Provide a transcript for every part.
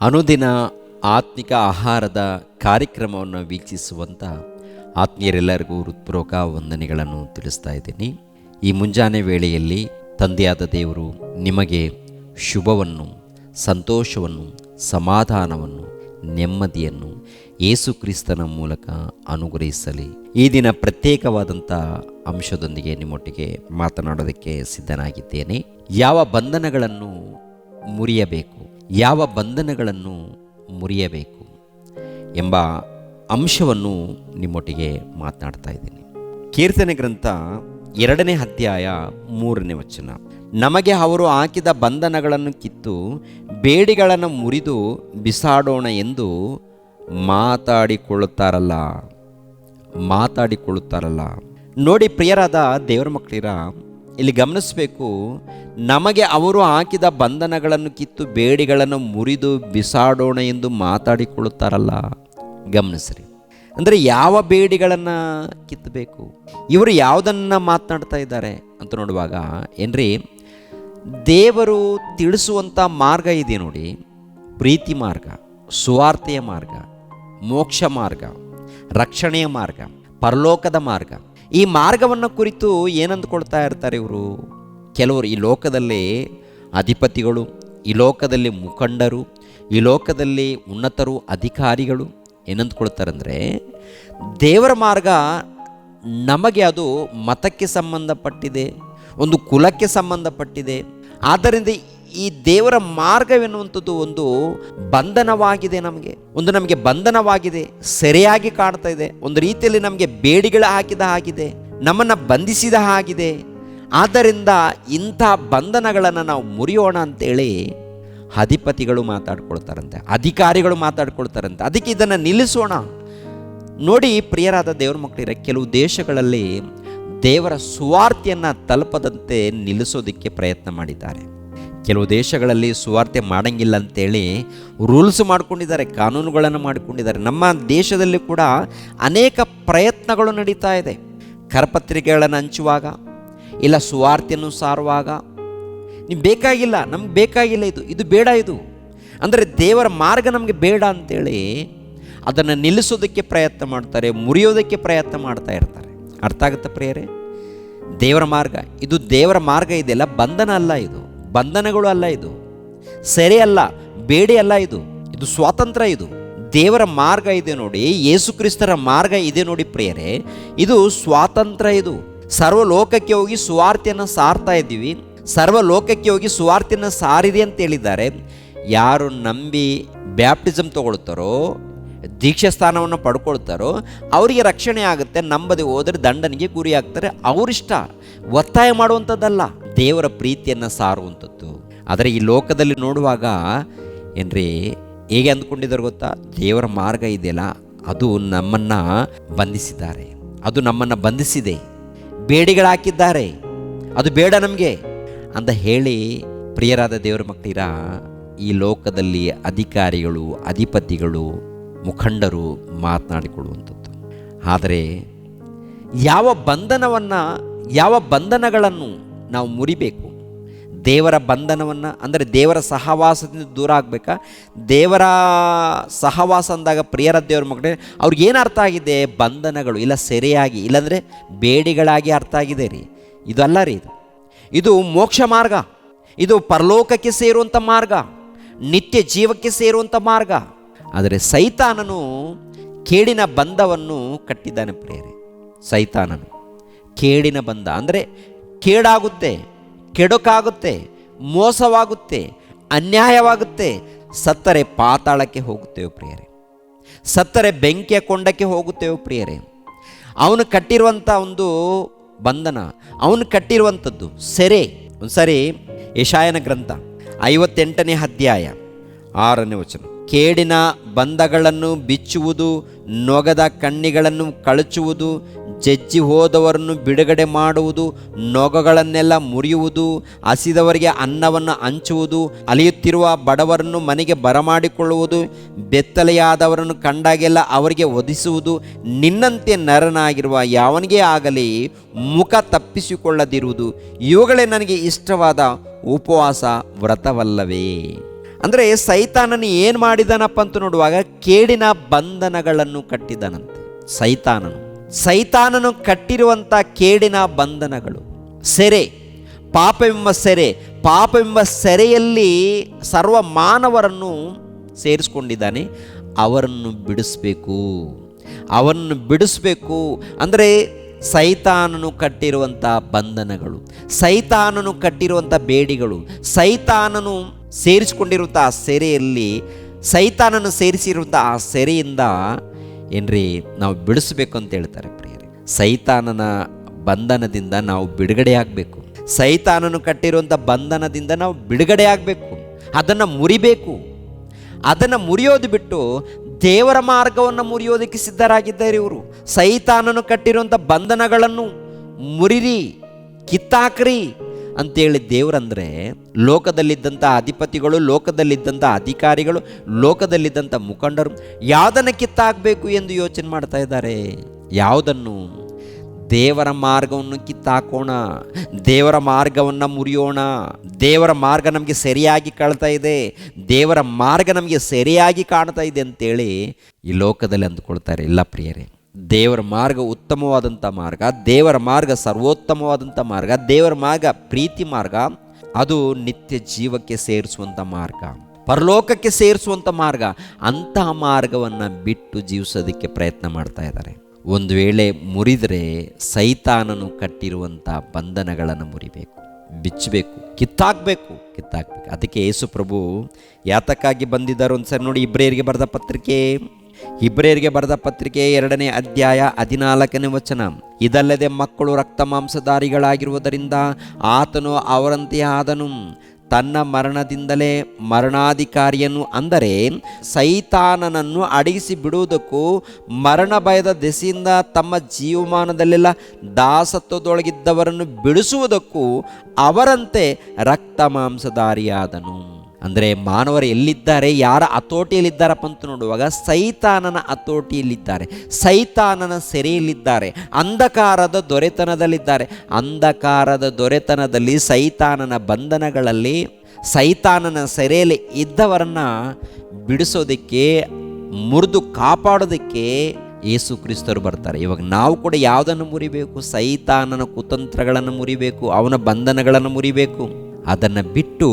ಅನುದಿನ ಆತ್ಮಿಕ ಆಹಾರದ ಕಾರ್ಯಕ್ರಮವನ್ನು ವೀಕ್ಷಿಸುವಂಥ ಆತ್ಮೀಯರೆಲ್ಲರಿಗೂ ಹೃತ್ಪೂರ್ವಕ ವಂದನೆಗಳನ್ನು ತಿಳಿಸ್ತಾ ಇದ್ದೀನಿ. ಈ ಮುಂಜಾನೆ ವೇಳೆಯಲ್ಲಿ ತಂದೆಯಾದ ದೇವರು ನಿಮಗೆ ಶುಭವನ್ನು, ಸಂತೋಷವನ್ನು, ಸಮಾಧಾನವನ್ನು, ನೆಮ್ಮದಿಯನ್ನು ಯೇಸು ಕ್ರಿಸ್ತನ ಮೂಲಕ ಅನುಗ್ರಹಿಸಲಿ. ಈ ದಿನ ಪ್ರತ್ಯೇಕವಾದಂಥ ಅಂಶದೊಂದಿಗೆ ನಿಮ್ಮೊಟ್ಟಿಗೆ ಮಾತನಾಡೋದಕ್ಕೆ ಸಿದ್ಧನಾಗಿದ್ದೇನೆ. ಯಾವ ಬಂಧನಗಳನ್ನು ಮುರಿಯಬೇಕು, ಯಾವ ಬಂಧನಗಳನ್ನು ಮುರಿಯಬೇಕು ಎಂಬ ಅಂಶವನ್ನು ನಿಮ್ಮೊಟ್ಟಿಗೆ ಮಾತನಾಡ್ತಾ ಇದ್ದೀನಿ. ಕೀರ್ತನೆ ಗ್ರಂಥ 2ನೇ ಅಧ್ಯಾಯ 3ನೇ ವಚನ. ನಮಗೆ ಅವರು ಹಾಕಿದ ಬಂಧನಗಳನ್ನು ಕಿತ್ತು ಬೇಡಿಗಳನ್ನು ಮುರಿದು ಬಿಸಾಡೋಣ ಎಂದು ಮಾತಾಡಿಕೊಳ್ಳುತ್ತಾರಲ್ಲ. ನೋಡಿ ಪ್ರಿಯರಾದ ದೇವರ ಮಕ್ಕಳಿರ, ಇಲ್ಲಿ ಗಮನಿಸಬೇಕು. ನಮಗೆ ಅವರು ಹಾಕಿದ ಬಂಧನಗಳನ್ನು ಕಿತ್ತು ಬೇಡಿಗಳನ್ನು ಮುರಿದು ಬಿಸಾಡೋಣ ಎಂದು ಮಾತಾಡಿಕೊಳ್ಳುತ್ತಾರಲ್ಲ. ಗಮನಿಸ್ರಿ, ಅಂದರೆ ಯಾವ ಬೇಡಿಗಳನ್ನು ಕಿತ್ತಬೇಕು, ಇವರು ಯಾವುದನ್ನು ಮಾತನಾಡ್ತಾ ಇದ್ದಾರೆ ಅಂತ ನೋಡುವಾಗ ಏನ್ರಿ, ದೇವರು ತಿಳಿಸುವಂಥ ಮಾರ್ಗ ಇದೆ ನೋಡಿ. ಪ್ರೀತಿ ಮಾರ್ಗ, ಸುವಾರ್ತೆಯ ಮಾರ್ಗ, ಮೋಕ್ಷ ಮಾರ್ಗ, ರಕ್ಷಣೆಯ ಮಾರ್ಗ, ಪರಲೋಕದ ಮಾರ್ಗ. ಈ ಮಾರ್ಗವನ್ನು ಕುರಿತು ಏನಂದುಕೊಳ್ತಾ ಇರ್ತಾರೆ ಇವರು? ಕೆಲವರು ಈ ಲೋಕದಲ್ಲಿ ಅಧಿಪತಿಗಳು, ಈ ಲೋಕದಲ್ಲಿ ಮುಖಂಡರು, ಈ ಲೋಕದಲ್ಲಿ ಉನ್ನತರು, ಅಧಿಕಾರಿಗಳು ಏನಂದುಕೊಳ್ತಾರಂದರೆ, ದೇವರ ಮಾರ್ಗ ನಮಗೆ ಅದು ಮತಕ್ಕೆ ಸಂಬಂಧಪಟ್ಟಿದೆ, ಒಂದು ಕುಲಕ್ಕೆ ಸಂಬಂಧಪಟ್ಟಿದೆ. ಆದ್ದರಿಂದ ಈ ದೇವರ ಮಾರ್ಗವೆನ್ನುವಂಥದ್ದು ಒಂದು ಬಂಧನವಾಗಿದೆ, ನಮಗೆ ಬಂಧನವಾಗಿದೆ, ಸೆರೆಯಾಗಿ ಕಾಣ್ತಾ ಇದೆ. ಒಂದು ರೀತಿಯಲ್ಲಿ ನಮಗೆ ಬೇಡಿಗಳ ಹಾಕಿದ ಹಾಗಿದೆ, ನಮ್ಮನ್ನು ಬಂಧಿಸಿದ ಹಾಗಿದೆ. ಆದ್ದರಿಂದ ಇಂಥ ಬಂಧನಗಳನ್ನು ನಾವು ಮುರಿಯೋಣ ಅಂತೇಳಿ ಅಧಿಪತಿಗಳು ಮಾತಾಡ್ಕೊಳ್ತಾರಂತೆ, ಅಧಿಕಾರಿಗಳು ಮಾತಾಡ್ಕೊಳ್ತಾರಂತೆ. ಅದಕ್ಕೆ ಇದನ್ನು ನಿಲ್ಲಿಸೋಣ. ನೋಡಿ ಪ್ರಿಯರಾದ ದೇವರ ಮಕ್ಕಳಿರ, ಕೆಲವು ದೇಶಗಳಲ್ಲಿ ದೇವರ ಸುವಾರ್ತೆಯನ್ನು ತಲುಪದಂತೆ ನಿಲ್ಲಿಸೋದಕ್ಕೆ ಪ್ರಯತ್ನ ಮಾಡಿದ್ದಾರೆ. ಕೆಲವು ದೇಶಗಳಲ್ಲಿ ಸುವಾರ್ತೆ ಮಾಡಂಗಿಲ್ಲ ಅಂತೇಳಿ ರೂಲ್ಸ್ ಮಾಡ್ಕೊಂಡಿದ್ದಾರೆ, ಕಾನೂನುಗಳನ್ನು ಮಾಡಿಕೊಂಡಿದ್ದಾರೆ. ನಮ್ಮ ದೇಶದಲ್ಲಿ ಕೂಡ ಅನೇಕ ಪ್ರಯತ್ನಗಳು ನಡೀತಾ ಇದೆ. ಕರಪತ್ರಿಕೆಗಳನ್ನು ಹಂಚುವಾಗ, ಇಲ್ಲ ಸುವಾರ್ತೆಯನ್ನು ಸಾರುವಾಗ, ನೀವು ಬೇಕಾಗಿಲ್ಲ, ನಮ್ಗೆ ಬೇಕಾಗಿಲ್ಲ, ಇದು ಬೇಡ, ಇದು ಅಂದರೆ ದೇವರ ಮಾರ್ಗ ನಮಗೆ ಬೇಡ ಅಂತೇಳಿ ಅದನ್ನು ನಿಲ್ಲಿಸೋದಕ್ಕೆ ಪ್ರಯತ್ನ ಮಾಡ್ತಾರೆ, ಮುರಿಯೋದಕ್ಕೆ ಪ್ರಯತ್ನ ಮಾಡ್ತಾ ಇರ್ತಾರೆ. ಅರ್ಥ ಆಗುತ್ತೆ ಪ್ರಿಯರೇ? ದೇವರ ಮಾರ್ಗ, ಇದು ದೇವರ ಮಾರ್ಗ ಇದೆಯಲ್ಲ, ಬಂಧನ ಅಲ್ಲ, ಇದು ಬಂಧನಗಳು ಅಲ್ಲ, ಇದು ಸೆರೆ ಅಲ್ಲ, ಬೇಡಿ ಅಲ್ಲ, ಇದು ಸ್ವಾತಂತ್ರ್ಯ. ಇದು ದೇವರ ಮಾರ್ಗ ಇದೆ ನೋಡಿ, ಯೇಸು ಕ್ರಿಸ್ತರ ಮಾರ್ಗ ಇದೆ ನೋಡಿ ಪ್ರಿಯರೇ, ಇದು ಸ್ವಾತಂತ್ರ್ಯ. ಇದು ಸರ್ವಲೋಕಕ್ಕೆ ಹೋಗಿ ಸುವಾರ್ತೆಯನ್ನು ಸಾರ್ತಾ ಇದ್ದೀವಿ, ಸರ್ವಲೋಕಕ್ಕೆ ಹೋಗಿ ಸುವಾರ್ತೆಯನ್ನು ಸಾರಿದೆ ಅಂತ ಹೇಳಿದ್ದಾರೆ. ಯಾರು ನಂಬಿ ಬ್ಯಾಪ್ಟಿಸಮ್ ತಗೊಳ್ತಾರೋ, ದೀಕ್ಷಾ ಸ್ಥಾನವನ್ನು ಪಡ್ಕೊಳ್ತಾರೋ ಅವರಿಗೆ ರಕ್ಷಣೆ ಆಗುತ್ತೆ. ನಂಬದೆ ಹೋದರೆ ದಂಡನೆಗೆ ಗುರಿ ಆಗ್ತಾರೆ. ಅವರಿಷ್ಟ, ಒತ್ತಾಯ ಮಾಡುವಂಥದ್ದಲ್ಲ, ದೇವರ ಪ್ರೀತಿಯನ್ನು ಸಾರುವಂಥದ್ದು. ಆದರೆ ಈ ಲೋಕದಲ್ಲಿ ನೋಡುವಾಗ ಏನ್ರಿ, ಹೇಗೆ ಅಂದ್ಕೊಂಡಿದ್ದಾರೆ ಗೊತ್ತಾ? ದೇವರ ಮಾರ್ಗ ಇದೆಯಲ್ಲ, ಅದು ನಮ್ಮನ್ನು ಬಂಧಿಸಿದ್ದಾರೆ, ಅದು ನಮ್ಮನ್ನು ಬಂಧಿಸಿದೆ, ಬೇಡಿಗಳಾಕಿದ್ದಾರೆ, ಅದು ಬೇಡ ನಮಗೆ ಅಂತ ಹೇಳಿ ಪ್ರಿಯರಾದ ದೇವರ ಮಕ್ಕಳಿರ, ಈ ಲೋಕದಲ್ಲಿ ಅಧಿಕಾರಿಗಳು, ಅಧಿಪತಿಗಳು, ಮುಖಂಡರು ಮಾತನಾಡಿಕೊಳ್ಳುವಂಥದ್ದು. ಆದರೆ ಯಾವ ಬಂಧನಗಳನ್ನು ನಾವು ಮುರಿಬೇಕು? ದೇವರ ಬಂಧನವನ್ನು, ಅಂದರೆ ದೇವರ ಸಹವಾಸದಿಂದ ದೂರ ಆಗಬೇಕಾ? ದೇವರ ಸಹವಾಸ ಅಂದಾಗ ಪ್ರಿಯರ ದೇವರ ಮಕ್ಕಳೇ, ಅವ್ರಿಗೇನು ಅರ್ಥ ಆಗಿದೆ? ಬಂಧನಗಳು, ಇಲ್ಲ ಸೆರೆಯಾಗಿ, ಇಲ್ಲಾಂದರೆ ಬೇಡಿಗಳಾಗಿ ಅರ್ಥ ಆಗಿದೆ ರೀ. ಇದು ಅಲ್ಲ ರೀ, ಇದು ಮೋಕ್ಷ ಮಾರ್ಗ, ಇದು ಪರಲೋಕಕ್ಕೆ ಸೇರುವಂಥ ಮಾರ್ಗ, ನಿತ್ಯ ಜೀವಕ್ಕೆ ಸೇರುವಂಥ ಮಾರ್ಗ. ಆದರೆ ಸೈತಾನನು ಕೇಡಿನ ಬಂಧವನ್ನು ಕಟ್ಟಿದ್ದಾನೆ ಪ್ರಿಯರೇ. ಸೈತಾನನು ಕೇಡಿನ ಬಂಧ ಅಂದರೆ ಕೇಡಾಗುತ್ತೆ, ಕೆಡುಕಾಗುತ್ತೆ, ಮೋಸವಾಗುತ್ತೆ, ಅನ್ಯಾಯವಾಗುತ್ತೆ. ಸತ್ತರೆ ಪಾತಾಳಕ್ಕೆ ಹೋಗುತ್ತೇವೆ ಪ್ರಿಯರೇ, ಸತ್ತರೆ ಬೆಂಕಿಯ ಕೊಂಡಕ್ಕೆ ಹೋಗುತ್ತೇವೆ ಪ್ರಿಯರೇ. ಅವನು ಕಟ್ಟಿರುವಂಥ ಒಂದು ಬಂಧನ, ಅವನು ಕಟ್ಟಿರುವಂಥದ್ದು ಸೆರೆ. ಒಂದ್ಸರಿ ಯೆಶಾಯನ ಗ್ರಂಥ 58ನೇ ಅಧ್ಯಾಯ 6ನೇ ವಚನ. ಕೇಡಿನ ಬಂಧಗಳನ್ನು ಬಿಚ್ಚುವುದು, ನೊಗದ ಕಣ್ಣಿಗಳನ್ನು ಕಳಚುವುದು, ಜಜ್ಜಿ ಹೋದವರನ್ನು ಬಿಡುಗಡೆ ಮಾಡುವುದು, ನೊಗಗಳನ್ನೆಲ್ಲ ಮುರಿಯುವುದು, ಹಸಿದವರಿಗೆ ಅನ್ನವನ್ನು ಹಂಚುವುದು, ಅಲಿಯುತ್ತಿರುವ ಬಡವರನ್ನು ಮನೆಗೆ ಬರಮಾಡಿಕೊಳ್ಳುವುದು, ಬೆತ್ತಲೆಯಾದವರನ್ನು ಕಂಡಾಗೆಲ್ಲ ಅವರಿಗೆ ಒದಿಸುವುದು, ನಿನ್ನಂತೆ ನರನಾಗಿರುವ ಯಾವನಿಗೇ ಆಗಲಿ ಮುಖ ತಪ್ಪಿಸಿಕೊಳ್ಳದಿರುವುದು, ಇವುಗಳೇ ನನಗೆ ಇಷ್ಟವಾದ ಉಪವಾಸ ವ್ರತವಲ್ಲವೇ. ಅಂದರೆ ಸೈತಾನನು ಏನು ಮಾಡಿದಾನಪ್ಪ ಅಂತ ನೋಡುವಾಗ ಕೇಡಿನ ಬಂಧನಗಳನ್ನು ಕಟ್ಟಿದ್ದಾನಂತೆ. ಸೈತಾನನು ಕಟ್ಟಿರುವಂಥ ಕೇಡಿನ ಬಂಧನಗಳು, ಸೆರೆ, ಪಾಪವೆಂಬ ಸೆರೆಯಲ್ಲಿ ಸರ್ವ ಮಾನವರನ್ನು ಸೇರಿಸ್ಕೊಂಡಿದ್ದಾನೆ. ಅವರನ್ನು ಬಿಡಿಸ್ಬೇಕು. ಅಂದರೆ ಸೈತಾನನು ಕಟ್ಟಿರುವಂಥ ಬಂಧನಗಳು, ಸೈತಾನನು ಕಟ್ಟಿರುವಂಥ ಬೇಡಿಗಳು, ಸೈತಾನನು ಸೇರಿಸಿಕೊಂಡಿರುವಂಥ ಆ ಸೆರೆಯಲ್ಲಿ, ಸೈತಾನನು ಸೇರಿಸಿರುವಂಥ ಆ ಸೆರೆಯಿಂದ ಏನ್ರಿ ನಾವು ಬಿಡಿಸ್ಬೇಕು ಅಂತ ಹೇಳ್ತಾರೆ ಪ್ರಿಯರೇ. ಸೈತಾನನ ಬಂಧನದಿಂದ ನಾವು ಬಿಡುಗಡೆ ಆಗಬೇಕು. ಸೈತಾನನು ಕಟ್ಟಿರುವಂಥ ಬಂಧನದಿಂದ ನಾವು ಬಿಡುಗಡೆ ಆಗಬೇಕು, ಅದನ್ನು ಮುರಿಬೇಕು. ಅದನ್ನು ಮುರಿಯೋದು ಬಿಟ್ಟು ದೇವರ ಮಾರ್ಗವನ್ನು ಮುರಿಯೋದಕ್ಕೆ ಸಿದ್ಧರಾಗಿದ್ದಾರೆ ಇವರು. ಸೈತಾನನು ಕಟ್ಟಿರುವಂಥ ಬಂಧನಗಳನ್ನು ಮುರಿರಿ, ಕಿತ್ತಾಕ್ರಿ ಅಂತೇಳಿ ದೇವರಂದರೆ ಲೋಕದಲ್ಲಿದ್ದಂಥ ಅಧಿಪತಿಗಳು, ಲೋಕದಲ್ಲಿದ್ದಂಥ ಅಧಿಕಾರಿಗಳು, ಲೋಕದಲ್ಲಿದ್ದಂಥ ಮುಖಂಡರು ಯಾವುದನ್ನು ಕಿತ್ತಾಕಬೇಕು ಎಂದು ಯೋಚನೆ ಮಾಡ್ತಾ ಇದ್ದಾರೆ. ಯಾವುದನ್ನು? ದೇವರ ಮಾರ್ಗವನ್ನು ಕಿತ್ತಾಕೋಣ, ದೇವರ ಮಾರ್ಗವನ್ನು ಮುರಿಯೋಣ. ದೇವರ ಮಾರ್ಗ ನಮಗೆ ಸರಿಯಾಗಿ ಕಾಣ್ತಾ ಇದೆ, ದೇವರ ಮಾರ್ಗ ನಮಗೆ ಸರಿಯಾಗಿ ಕಾಣ್ತಾ ಇದೆ ಅಂತೇಳಿ ಈ ಲೋಕದಲ್ಲಿ ಅಂದುಕೊಳ್ತಾರೆ. ಇಲ್ಲ ಪ್ರಿಯರೇ, ದೇವರ ಮಾರ್ಗ ಉತ್ತಮವಾದಂಥ ಮಾರ್ಗ, ದೇವರ ಮಾರ್ಗ ಸರ್ವೋತ್ತಮವಾದಂಥ ಮಾರ್ಗ, ದೇವರ ಮಾರ್ಗ ಪ್ರೀತಿ ಮಾರ್ಗ, ಅದು ನಿತ್ಯ ಜೀವಕ್ಕೆ ಸೇರಿಸುವಂಥ ಮಾರ್ಗ, ಪರಲೋಕಕ್ಕೆ ಸೇರಿಸುವಂಥ ಮಾರ್ಗ. ಅಂತಹ ಮಾರ್ಗವನ್ನು ಬಿಟ್ಟು ಜೀವಿಸೋದಕ್ಕೆ ಪ್ರಯತ್ನ ಮಾಡ್ತಾ ಇದ್ದಾರೆ. ಒಂದು ವೇಳೆ ಮುರಿದರೆ ಸೈತಾನನು ಕಟ್ಟಿರುವಂಥ ಬಂಧನಗಳನ್ನು ಮುರಿಬೇಕು, ಬಿಚ್ಚಬೇಕು, ಕಿತ್ತಾಕಬೇಕು. ಅದಕ್ಕೆ ಯೇಸು ಪ್ರಭು ಯಾತಕ್ಕಾಗಿ ಬಂದಿದ್ದಾರೆ ಒಂದ್ಸರಿ ನೋಡಿ. ಇಬ್ರಿಯರಿಗೆ ಬರೆದ ಪತ್ರಿಕೆ 2ನೇ ಅಧ್ಯಾಯ 14ನೇ ವಚನ. ಇದಲ್ಲದೆ ಮಕ್ಕಳು ರಕ್ತ ಮಾಂಸಧಾರಿಗಳಾಗಿರುವುದರಿಂದ ಆತನು ಅವರಂತೆ ಆದನು. ತನ್ನ ಮರಣದಿಂದಲೇ ಮರಣಾಧಿಕಾರಿಯನ್ನು, ಅಂದರೆ ಸೈತಾನನನ್ನು ಅಡಗಿಸಿ ಬಿಡುವುದಕ್ಕೂ ಮರಣ ಭಯದ ದೆಸೆಯಿಂದ ತಮ್ಮ ಜೀವಮಾನದಲ್ಲೆಲ್ಲ ದಾಸತ್ವದೊಳಗಿದ್ದವರನ್ನು ಬಿಡಿಸುವುದಕ್ಕೂ ಅವರಂತೆ ರಕ್ತ ಮಾಂಸಧಾರಿಯಾದನು. ಅಂದರೆ ಮಾನವರು ಎಲ್ಲಿದ್ದಾರೆ, ಯಾರ ಹತೋಟಿಯಲ್ಲಿದ್ದಾರಪ್ಪ ಅಂತ ನೋಡುವಾಗ ಸೈತಾನನ ಹತೋಟಿಯಲ್ಲಿದ್ದಾರೆ, ಸೈತಾನನ ಸೆರೆಯಲ್ಲಿದ್ದಾರೆ, ಅಂಧಕಾರದ ದೊರೆತನದಲ್ಲಿದ್ದಾರೆ. ಅಂಧಕಾರದ ದೊರೆತನದಲ್ಲಿ, ಸೈತಾನನ ಬಂಧನಗಳಲ್ಲಿ, ಸೈತಾನನ ಸೆರೆಯಲ್ಲಿ ಇದ್ದವರನ್ನು ಬಿಡಿಸೋದಕ್ಕೆ, ಮುರಿದು ಕಾಪಾಡೋದಕ್ಕೆ ಯೇಸು ಕ್ರಿಸ್ತರು ಬರ್ತಾರೆ. ಇವಾಗ ನಾವು ಕೂಡ ಯಾವುದನ್ನು ಮುರಿಬೇಕು? ಸೈತಾನನ ಕುತಂತ್ರಗಳನ್ನು ಮುರಿಬೇಕು, ಅವನ ಬಂಧನಗಳನ್ನು ಮುರಿಬೇಕು. ಅದನ್ನು ಬಿಟ್ಟು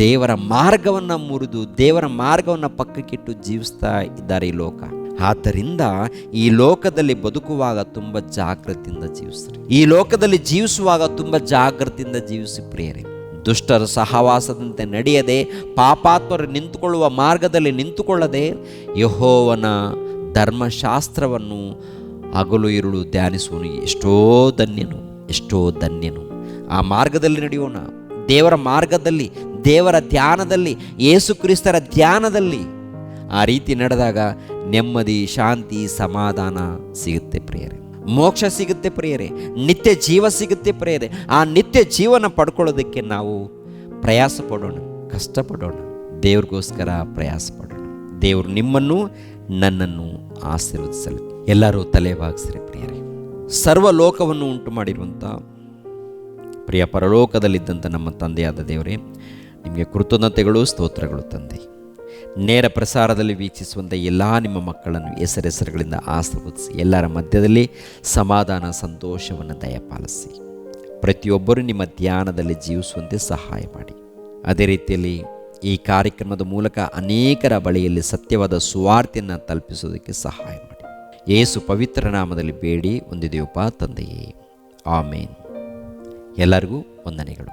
ದೇವರ ಮಾರ್ಗವನ್ನು ಮುರಿದು ದೇವರ ಮಾರ್ಗವನ್ನು ಪಕ್ಕಕ್ಕಿಟ್ಟು ಜೀವಿಸ್ತಾ ಇದ್ದಾರೆ ಈ ಲೋಕ. ಆದ್ದರಿಂದ ಈ ಲೋಕದಲ್ಲಿ ಬದುಕುವಾಗ ತುಂಬ ಜಾಗೃತಿಯಿಂದ ಜೀವಿಸ್ರಿ. ಈ ಲೋಕದಲ್ಲಿ ಜೀವಿಸುವಾಗ ತುಂಬ ಜಾಗೃತಿಯಿಂದ ಜೀವಿಸಿ ಪ್ರಿಯರೇ. ದುಷ್ಟರ ಸಹವಾಸದಂತೆ ನಡೆಯದೆ, ಪಾಪಾತ್ಮರು ನಿಂತುಕೊಳ್ಳುವ ಮಾರ್ಗದಲ್ಲಿ ನಿಂತುಕೊಳ್ಳದೆ, ಯೆಹೋವನ ಧರ್ಮಶಾಸ್ತ್ರವನ್ನು ಹಗಲು ಇರುಳು ಧ್ಯಾನಿಸುವನು ಎಷ್ಟೋ ಧನ್ಯನು. ಆ ಮಾರ್ಗದಲ್ಲಿ ನಡೆಯೋಣ, ದೇವರ ಮಾರ್ಗದಲ್ಲಿ, ದೇವರ ಧ್ಯಾನದಲ್ಲಿ, ಯೇಸು ಕ್ರಿಸ್ತರ ಧ್ಯಾನದಲ್ಲಿ. ಆ ರೀತಿ ನಡೆದಾಗ ನೆಮ್ಮದಿ, ಶಾಂತಿ, ಸಮಾಧಾನ ಸಿಗುತ್ತೆ ಪ್ರಿಯರೇ, ಮೋಕ್ಷ ಸಿಗುತ್ತೆ ಪ್ರಿಯರೇ, ನಿತ್ಯ ಜೀವ ಸಿಗುತ್ತೆ ಪ್ರಿಯರೇ. ಆ ನಿತ್ಯ ಜೀವನ ಪಡ್ಕೊಳ್ಳೋದಕ್ಕೆ ನಾವು ಪ್ರಯಾಸ ಪಡೋಣ, ಕಷ್ಟಪಡೋಣ, ದೇವ್ರಿಗೋಸ್ಕರ ಪ್ರಯಾಸ ಪಡೋಣ. ದೇವರು ನಿಮ್ಮನ್ನು ನನ್ನನ್ನು ಆಶೀರ್ವದಿಸಲಿ. ಎಲ್ಲರೂ ತಲೆ ಬಾಗಿಸ್ರಿ ಪ್ರಿಯರೇ. ಸರ್ವ ಲೋಕವನ್ನು ಉಂಟು ಮಾಡಿರುವಂಥ ಪ್ರಿಯ ಪರಲೋಕದಲ್ಲಿದ್ದಂಥ ನಮ್ಮ ತಂದೆಯಾದ ದೇವರೇ, ನಿಮಗೆ ಕೃತಜ್ಞತೆಗಳು, ಸ್ತೋತ್ರಗಳು ತಂದೆ. ನೇರ ಪ್ರಸಾರದಲ್ಲಿ ವೀಕ್ಷಿಸುವಂಥ ಎಲ್ಲ ನಿಮ್ಮ ಮಕ್ಕಳನ್ನು ಹೆಸರುಗಳಿಂದ ಆಶೀರ್ವದಿಸಿ, ಎಲ್ಲರ ಮಧ್ಯದಲ್ಲಿ ಸಮಾಧಾನ, ಸಂತೋಷವನ್ನು ದಯಪಾಲಿಸಿ, ಪ್ರತಿಯೊಬ್ಬರೂ ನಿಮ್ಮ ಧ್ಯಾನದಲ್ಲಿ ಜೀವಿಸುವಂತೆ ಸಹಾಯ ಮಾಡಿ. ಅದೇ ರೀತಿಯಲ್ಲಿ ಈ ಕಾರ್ಯಕ್ರಮದ ಮೂಲಕ ಅನೇಕರ ಬಳಿಯಲ್ಲಿ ಸತ್ಯವಾದ ಸುವಾರ್ತೆಯನ್ನು ತಲುಪಿಸೋದಕ್ಕೆ ಸಹಾಯ ಮಾಡಿ. ಯೇಸು ಪವಿತ್ರ ನಾಮದಲ್ಲಿ ಬೇಡಿ ಹೊಂದಿದೆಯಪ್ಪ ತಂದೆಯೇ, ಆಮೇನ್. ಎಲ್ಲರಿಗೂ ವಂದನೆಗಳು.